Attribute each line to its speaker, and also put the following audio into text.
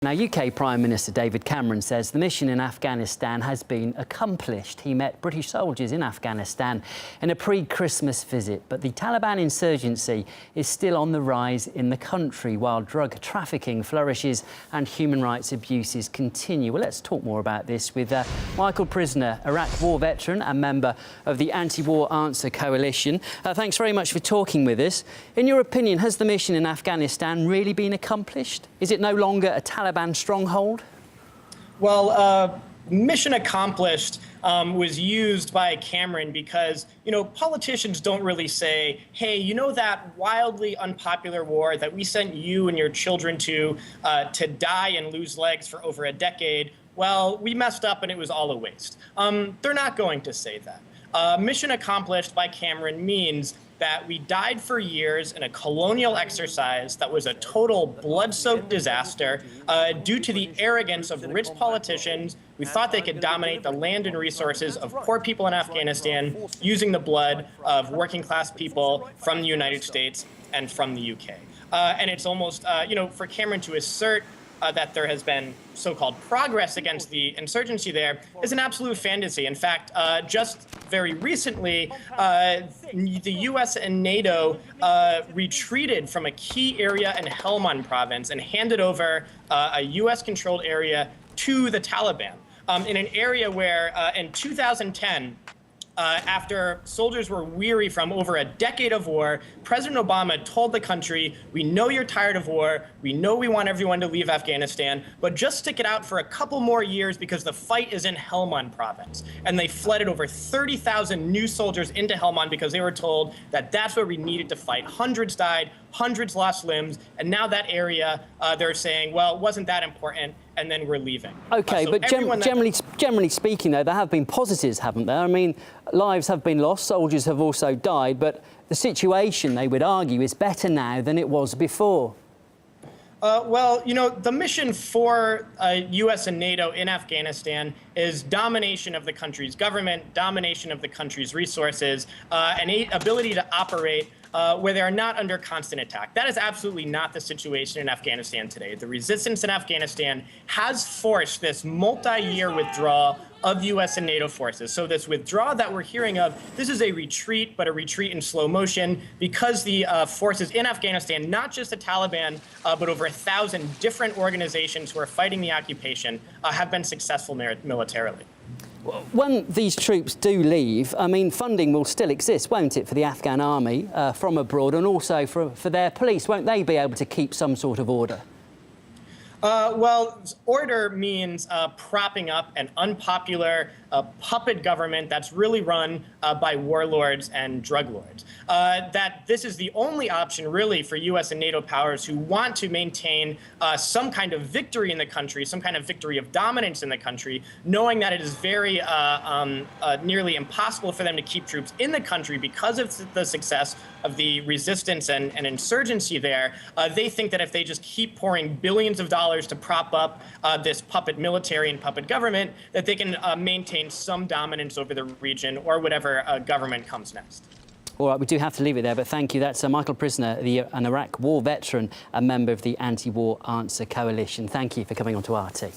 Speaker 1: Now, UK Prime Minister David Cameron says the mission in Afghanistan has been accomplished. He met British soldiers in Afghanistan in a pre-Christmas visit, but the Taliban insurgency is still on the rise in the country, while drug trafficking flourishes and human rights abuses continue. Well, let's talk more about this with Michael Prisner, Iraq war veteran and member of the Anti-War Answer Coalition. Thanks very much for talking with us. In your opinion, has the mission in Afghanistan really been accomplished? Is it no longer a Taliban stronghold?
Speaker 2: Well, mission accomplished was used by Cameron because, politicians don't really say, hey, that wildly unpopular war that we sent you and your children to die and lose legs for over a decade, well, we messed up and it was all a waste. They're not going to say that. Mission accomplished by Cameron means that we died for years in a colonial exercise that was a total blood-soaked disaster due to the arrogance of rich politicians who thought they could dominate the land and resources of poor people in Afghanistan using the blood of working-class people from the United States and from the UK. And it's almost, for Cameron to assert that there has been so-called progress against the insurgency there is an absolute fantasy. In fact, just very recently, the U.S. and NATO retreated from a key area in Helmand province and handed over a U.S.-controlled area to the Taliban in an area where in 2010, after soldiers were weary from over a decade of war, President Obama told the country, we know you're tired of war, we know we want everyone to leave Afghanistan, but just stick it out for a couple more years because the fight is in Helmand province. And they flooded over 30,000 new soldiers into Helmand because they were told that that's where we needed to fight. Hundreds died, hundreds lost limbs, and now that area, they're saying, well, it wasn't that important, and then we're leaving.
Speaker 1: OK, but generally speaking, though, there have been positives, haven't there? I mean, lives have been lost, soldiers have also died, but the situation, they would argue, is better now than it was before.
Speaker 2: Well, the mission for U.S. and NATO in Afghanistan is domination of the country's government, domination of the country's resources, and ability to operate where they are not under constant attack. That is absolutely not the situation in Afghanistan today. The resistance in Afghanistan has forced this multi-year withdrawal of U.S. and NATO forces. So this withdrawal that we're hearing of, this is a retreat, but a retreat in slow motion because the forces in Afghanistan, not just the Taliban, but over 1,000 different organizations who are fighting the occupation, have been successful militarily.
Speaker 1: When these troops do leave, I mean, funding will still exist, won't it, for the Afghan army from abroad, and also for their police? Won't they be able to keep some sort of order?
Speaker 2: Well, order means propping up an unpopular puppet government that's really run by warlords and drug lords. That this is the only option, really, for U.S. and NATO powers who want to maintain some kind of victory in the country, some kind of victory of dominance in the country, knowing that it is very nearly impossible for them to keep troops in the country because of the success of the resistance and insurgency there. They think that if they just keep pouring billions of dollars to prop up this puppet military and puppet government, that they can maintain some dominance over the region or whatever government comes next.
Speaker 1: All right, we do have to leave it there, but thank you. That's Michael Prisner, an Iraq war veteran, a member of the Anti-War Answer Coalition. Thank you for coming on to RT.